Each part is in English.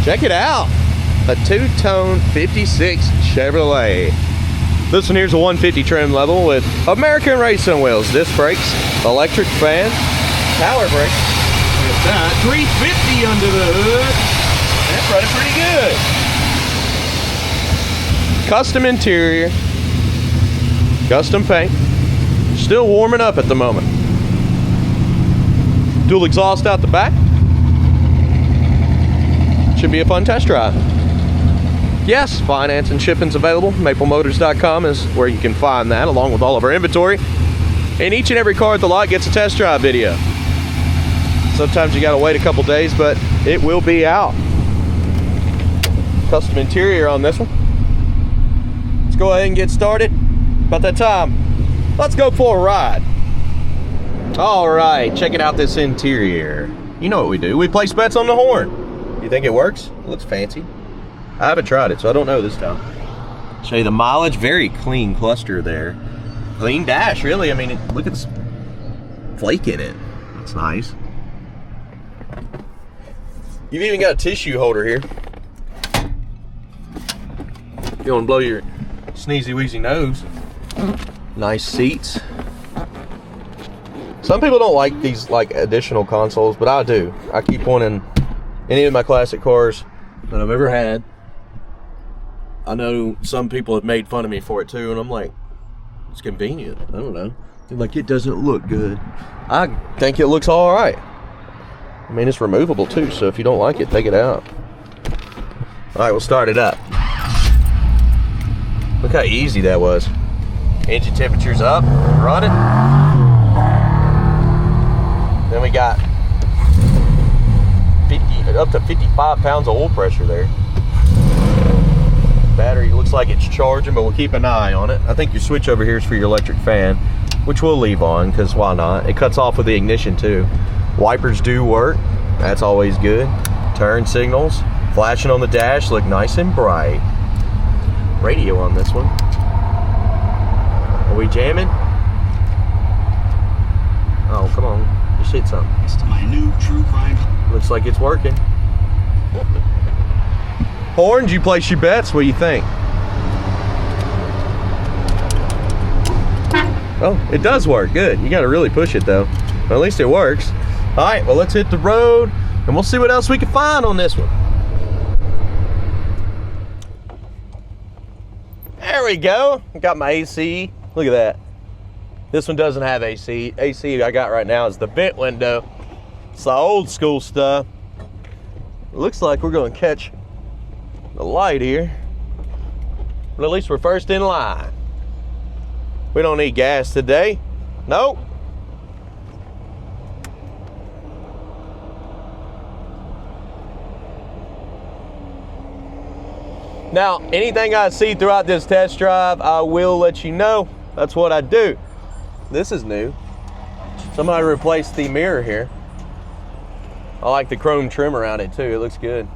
Check it out. A two-tone 56 Chevrolet. This one here's a 150 trim level with American racing wheels, disc brakes, electric fan, power brakes. Look at that, 350 under the hood. That's running pretty good. Custom interior, custom paint. Still warming up at the moment. Dual exhaust out the back. Should be a fun test drive. Yes, finance and shipping's available. MapleMotors.com is where you can find that, along with all of our inventory. And each and every car at the lot gets a test drive video. Sometimes you gotta wait a couple days, but it will be out. Custom interior on this one. Let's go ahead and get started. About that time, let's go for a ride. All right, checking out this interior. You know what we do. We place bets on the horn. You think it works? It looks fancy. I haven't tried it, so I don't know this time. Show you the mileage. Very clean cluster there. Clean dash, really. I mean, look at this flake in it. That's nice. You've even got a tissue holder here. If you want to blow your sneezy wheezy nose. Nice seats. Some people don't like these like additional consoles, but I do. I keep one in any of my classic cars that I've ever had. I know some people have made fun of me for it too, and I'm like, it's convenient. I don't know. They're like, it doesn't look good. I think it looks all right. I mean, it's removable too, so if you don't like it, take it out. All right, we'll start it up. Look how easy that was. Engine temperature's up, running. Then we got up to 55 pounds of oil pressure there. Battery looks like it's charging, but we'll keep an eye on it. I think your switch over here is for your electric fan, which we'll leave on because why not? It cuts off with the ignition too. Wipers do work. That's always good. Turn signals flashing on the dash look nice and bright. Radio on this one. Are we jamming? Oh, come on. Just hit something. It's my new true crime. Looks like it's working. Horns, you place your bets. What do you think? Oh, it does work. Good. You got to really push it though. But at least it works. All right, well, let's hit the road and we'll see what else we can find on this one. There we go. Got my AC. Look at that. This one doesn't have AC. AC I got right now is the vent window. It's the old school stuff. It looks like we're going to catch the light here. But at least we're first in line. We don't need gas today. Nope. Now, anything I see throughout this test drive, I will let you know. That's what I do. This is new. Somebody replaced the mirror here. I like the chrome trim around it too. It looks good.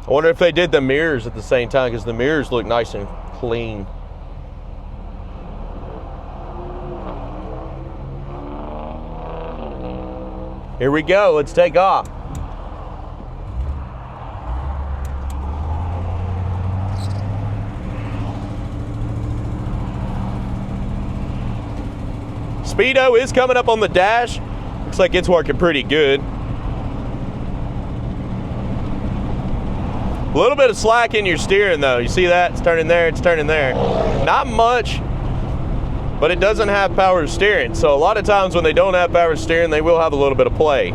I wonder if they did the mirrors at the same time because the mirrors look nice and clean. Here we go. Let's take off. Speedo is coming up on the dash. Looks like it's working pretty good. A little bit of slack in your steering though. You see that? It's turning there, it's turning there. Not much, but it doesn't have power steering. So a lot of times when they don't have power steering, they will have a little bit of play.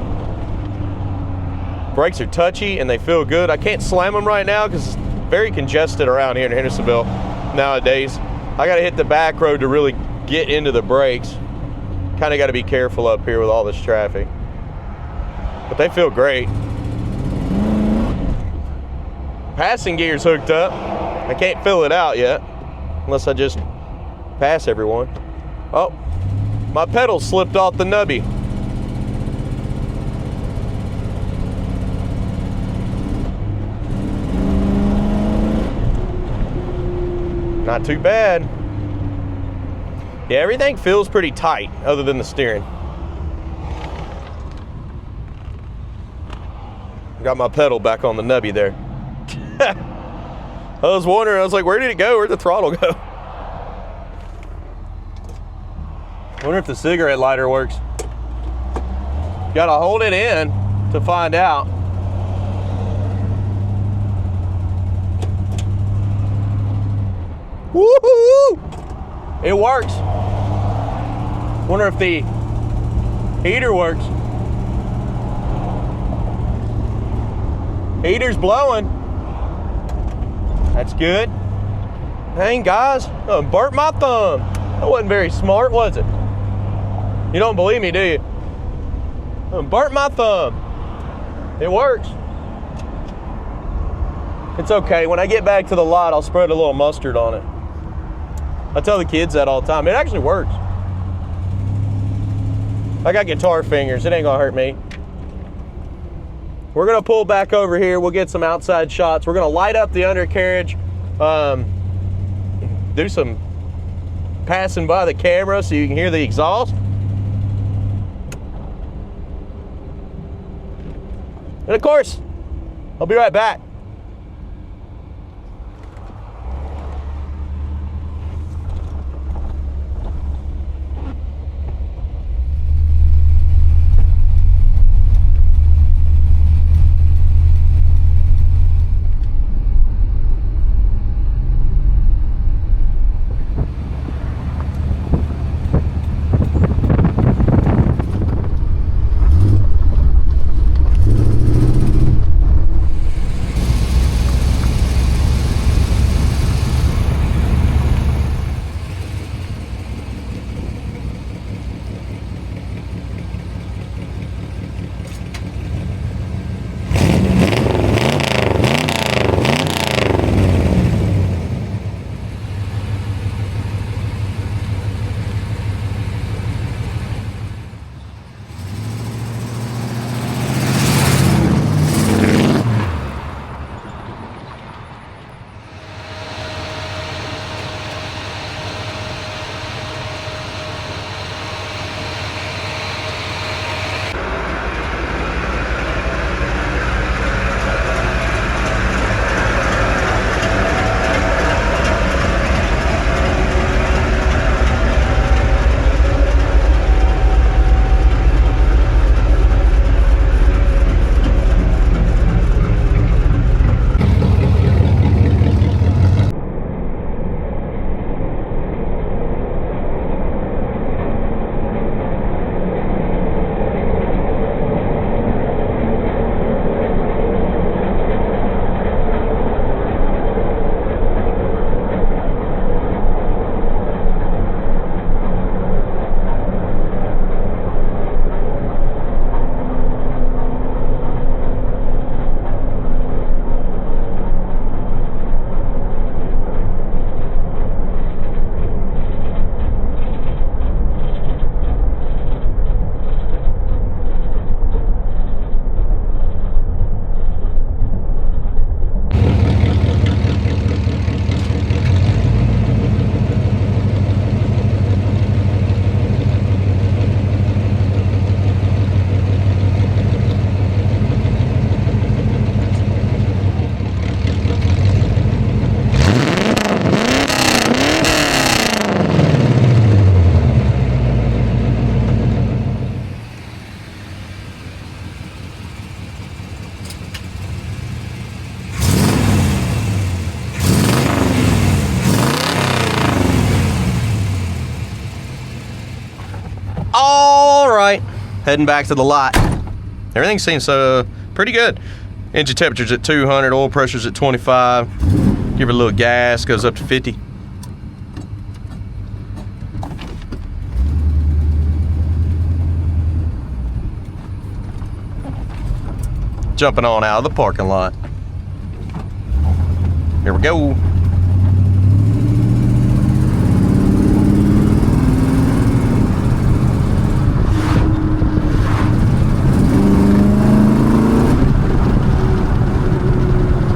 Brakes are touchy and they feel good. I can't slam them right now because it's very congested around here in Hendersonville nowadays. I gotta hit the back road to really get into the brakes. Kind of got to be careful up here with all this traffic. But they feel great. Passing gear's hooked up. I can't fill it out yet unless I just pass everyone. Oh, my pedal slipped off the nubby. Not too bad. Yeah, everything feels pretty tight other than the steering. Got my pedal back on the nubby there. I was wondering, I was like, where did it go? Where'd the throttle go? Wonder if the cigarette lighter works. Gotta hold it in to find out. Woohoo! It works. Wonder if the heater works. Heater's blowing. That's good. Dang, guys, burnt my thumb. That wasn't very smart, was it? You don't believe me, do you? Burnt my thumb. It works. It's okay. When I get back to the lot, I'll spread a little mustard on it. I tell the kids that all the time. It actually works. I got guitar fingers. It ain't gonna hurt me. We're gonna pull back over here. We'll get some outside shots. We're gonna light up the undercarriage. Do some passing by the camera so you can hear the exhaust. And of course, I'll be right back. All right, heading back to the lot. Everything seems pretty good. Engine temperature's at 200, oil pressure's at 25. Give it a little gas, goes up to 50. Jumping on out of the parking lot. Here we go.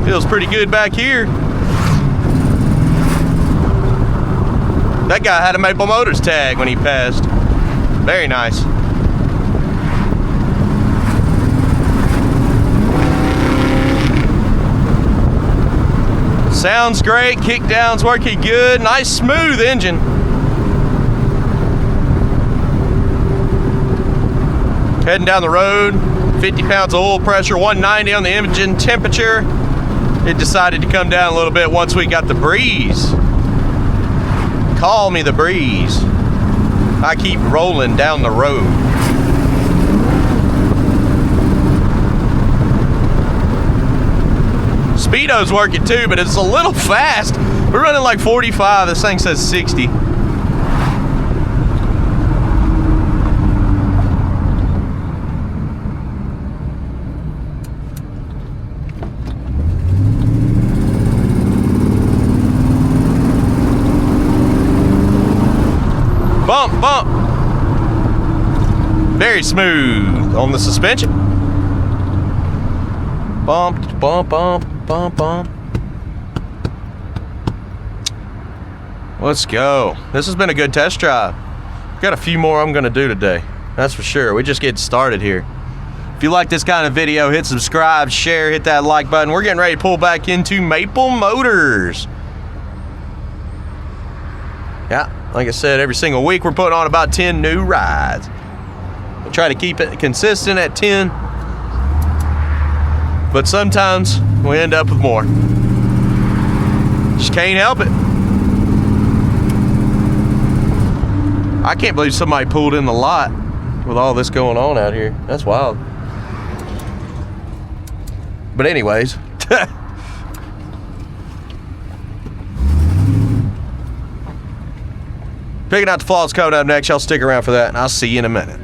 Feels pretty good back here. That guy had a Maple Motors tag when he passed. Very nice. Sounds great, kickdown's working good, nice smooth engine. Heading down the road, 50 pounds of oil pressure, 190 on the engine temperature. It decided to come down a little bit once we got the breeze. Call me the breeze. I keep rolling down the road. Speedo's working too, but it's a little fast. We're running like 45, this thing says 60. Bump, bump. Very smooth on the suspension. Bump, bump, bump, bump, bump. Let's go. This has been a good test drive. Got a few more I'm gonna do today. That's for sure. We just getting started here. If you like this kind of video, hit subscribe, share, hit that like button. We're getting ready to pull back into Maple Motors. Yeah, like I said, every single week we're putting on about 10 new rides. We try to keep it consistent at 10, but sometimes we end up with more. Just can't help it. I can't believe somebody pulled in the lot with all this going on out here. That's wild. But anyways, picking out the flaws coming up next. Y'all stick around for that, and I'll see you in a minute.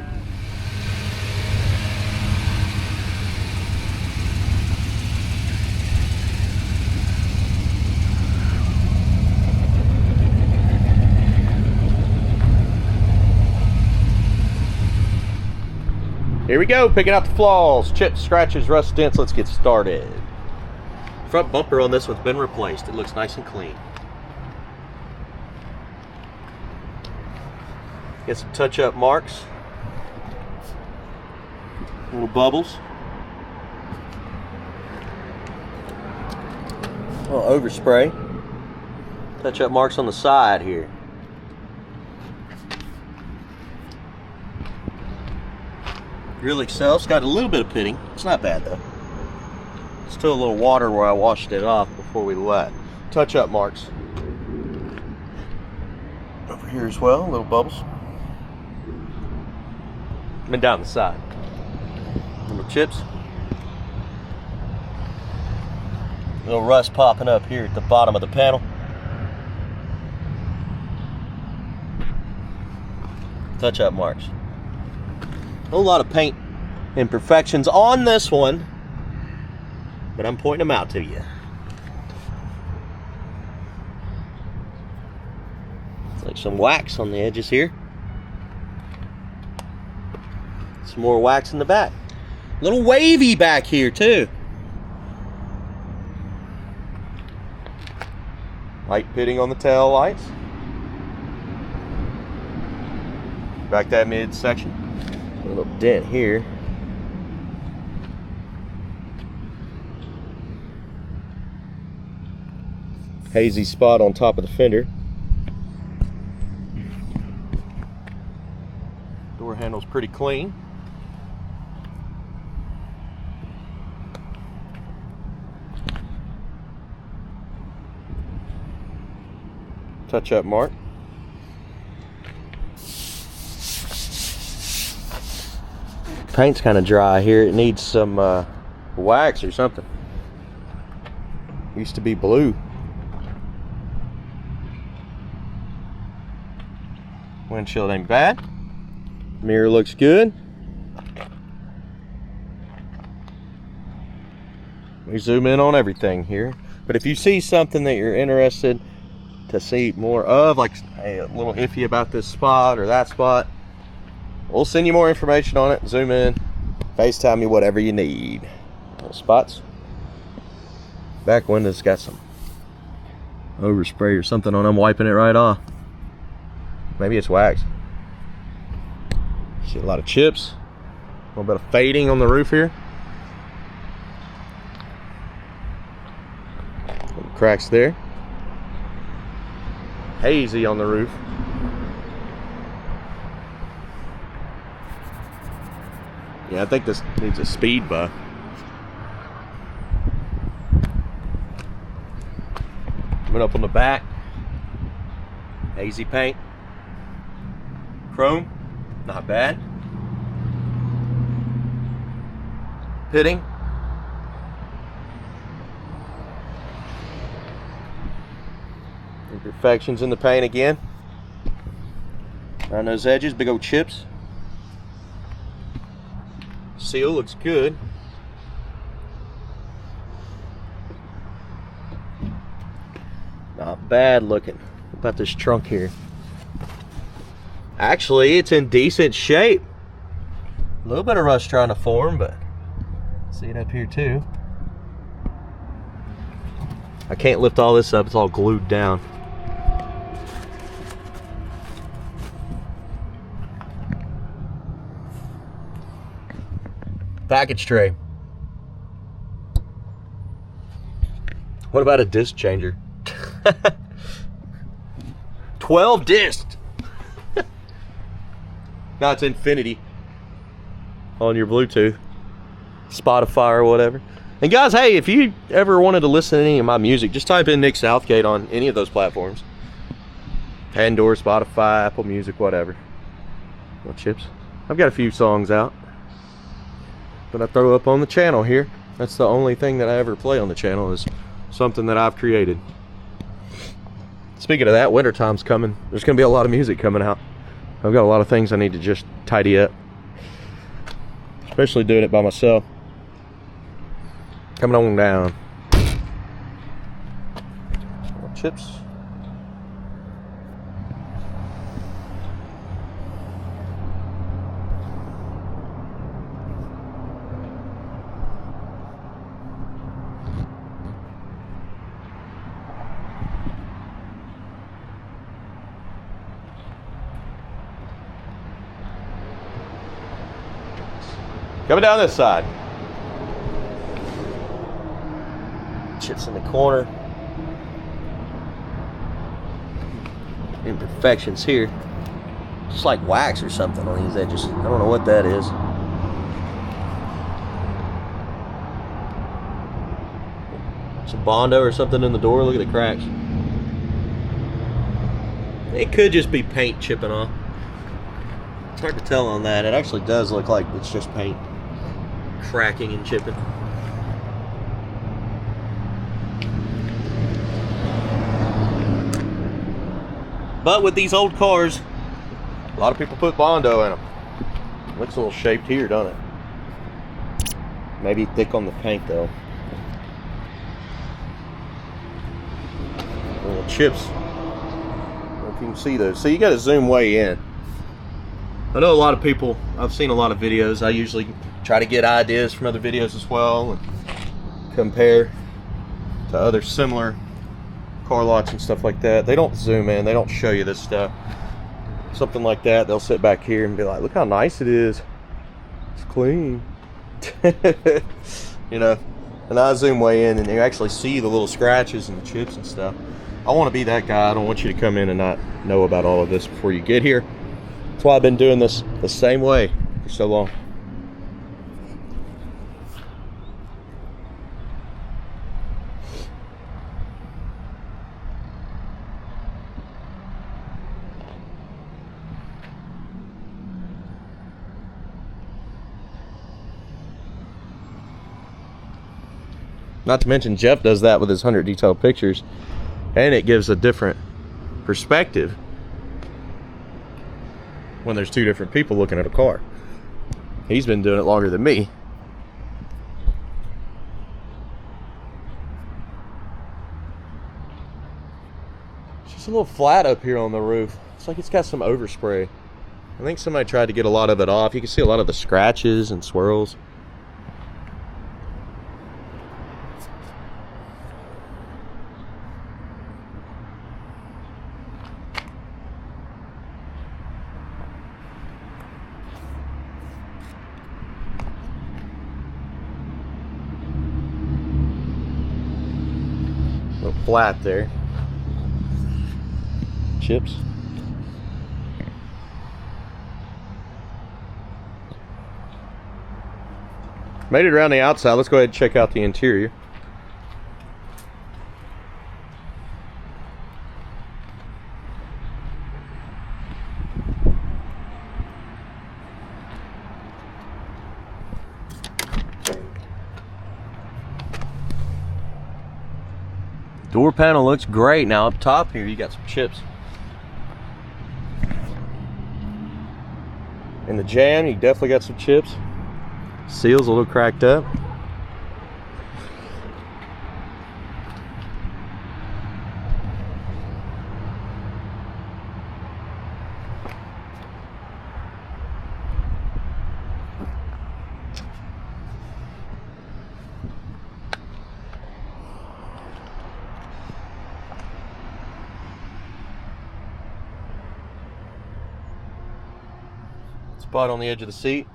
Here we go, picking out the flaws, chips, scratches, rust, dents. Let's get started. Front bumper on this one's been replaced. It looks nice and clean. Get some touch-up marks. Little bubbles. A little overspray. Touch-up marks on the side here. Grill itself's got a little bit of pitting. It's not bad though. Still a little water where I washed it off before we let. Touch-up marks. Over here as well, little bubbles. And down the side. Little chips. Little rust popping up here at the bottom of the panel. Touch-up marks. A whole lot of paint imperfections on this one, but I'm pointing them out to you. It's like some wax on the edges here. Some more wax in the back. A little wavy back here too. Light pitting on the tail lights. Back that midsection. A little dent here. Hazy spot on top of the fender. Door handle's pretty clean. Touch-up mark. Paint's kind of dry here. It needs some wax or something. Used to be blue. Windshield ain't bad. Mirror looks good. We zoom in on everything here. But if you see something that you're interested to see more of, like hey, a little iffy about this spot or that spot, we'll send you more information on it. Zoom in, FaceTime you, whatever you need. Little spots. Back window's got some overspray or something on them, wiping it right off. Maybe it's wax. See a lot of chips. A little bit of fading on the roof here. cracks there. Hazy on the roof. Yeah, I think this needs a speed buff. Coming up on the back. Hazy paint. Chrome, not bad. Pitting. Imperfections in the paint again. Around those edges, big old chips. Seal looks good. Not bad looking. What about this trunk here? Actually, it's in decent shape. A little bit of rust trying to form, but see it up here too. I can't lift all this up, it's all glued down. Package tray. What about a disc changer? 12 discs. Now it's infinity on your Bluetooth, Spotify or whatever. And guys, hey, if you ever wanted to listen to any of my music, just type in Nick Southgate on any of those platforms. Pandora, Spotify, Apple Music, whatever. Well, chips. I've got a few songs out that I throw up on the channel here. That's the only thing that I ever play on the channel is something that I've created. Speaking of that, wintertime's coming. There's going to be a lot of music coming out. I've got a lot of things I need to just tidy up. Especially doing it by myself. Coming on down. Chips. Coming down this side. Chips in the corner. Imperfections here. Just like wax or something on these edges. I don't know what that is. Some Bondo or something in the door. Look at the cracks. It could just be paint chipping off. It's hard to tell on that. It actually does look like it's just paint cracking and chipping. But with these old cars, a lot of people put Bondo in them. Looks a little shaped here, doesn't it? Maybe thick on the paint though. Little chips. I don't know if you can see those. So you got to zoom way in. I know a lot of people, I've seen a lot of videos. I usually try to get ideas from other videos as well and compare to other similar car lots and stuff like that. They don't zoom in, they don't show you this stuff. Something like that, they'll sit back here and be like, look how nice it is. It's clean. You know, and I zoom way in and you actually see the little scratches and the chips and stuff. I want to be that guy. I don't want you to come in and not know about all of this before you get here. That's why I've been doing this the same way for so long. Not to mention Jeff does that with his 100 detailed pictures, and it gives a different perspective when there's two different people looking at a car. He's been doing it longer than me. It's just a little flat up here on the roof. It's like it's got some overspray. I think somebody tried to get a lot of it off. You can see a lot of the scratches and swirls. flat there. Chips. Made it around the outside. Let's go ahead and check out the interior. Door panel looks great. Now up top here you got some chips. In the jamb you definitely got some chips. Seal's a little cracked up. Spot on the edge of the seat.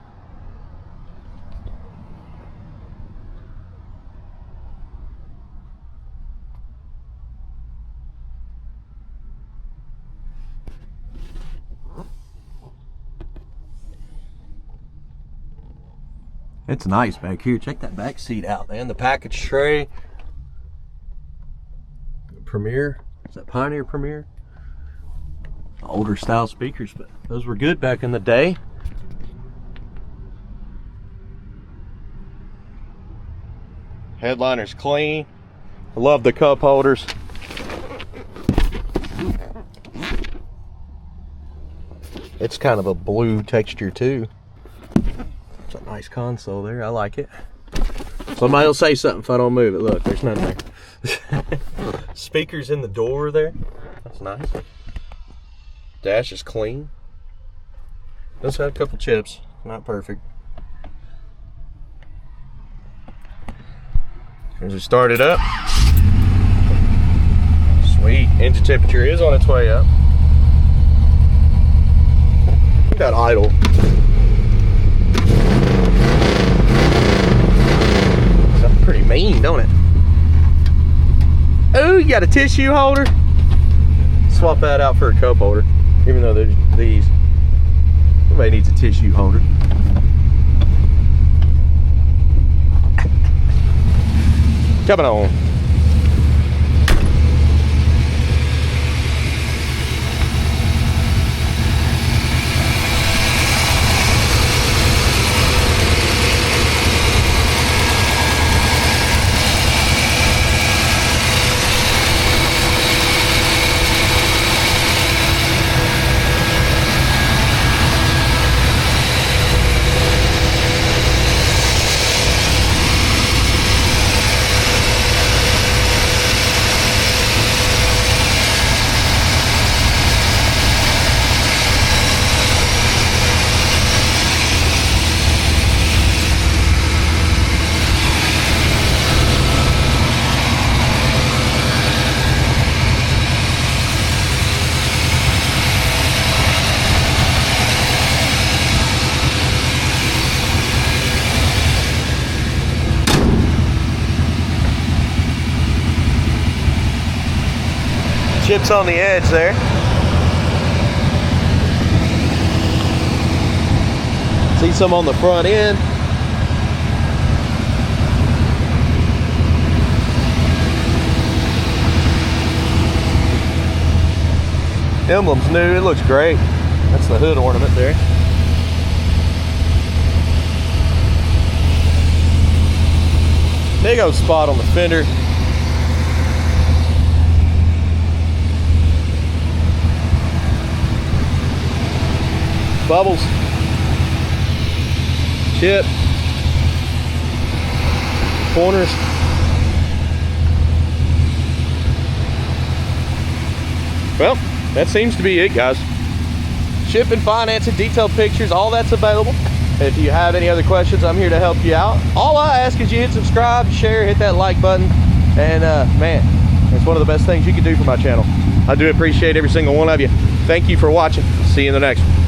It's nice back here. Check that back seat out, man. The package tray. Premier. Is that Pioneer Premier? Older style speakers, but those were good back in the day. Headliner's clean. I love the cup holders. It's kind of a blue texture too. It's a nice console there. I like it. Somebody will say something if I don't move it. Look, there's nothing there. Speakers in the door there. That's nice. Dash is clean. Does have a couple chips. Not perfect. As we start it up. Sweet. Engine temperature is on its way up. Look at that idle. Something pretty mean, don't it? Oh, you got a tissue holder? Swap that out for a cup holder. Even though there's these. Somebody needs a tissue holder. Coming on. Chips on the edge there. See some on the front end. Emblem's new, it looks great. That's the hood ornament there. Big old spot on the fender. Bubbles, chip, corners. Well, that seems to be it, guys. Shipping, financing, detailed pictures, all that's available. If you have any other questions, I'm here to help you out. All I ask is you hit subscribe, share, hit that like button, and man, it's one of the best things you can do for my channel. I do appreciate every single one of you. Thank you for watching. See you in the next one.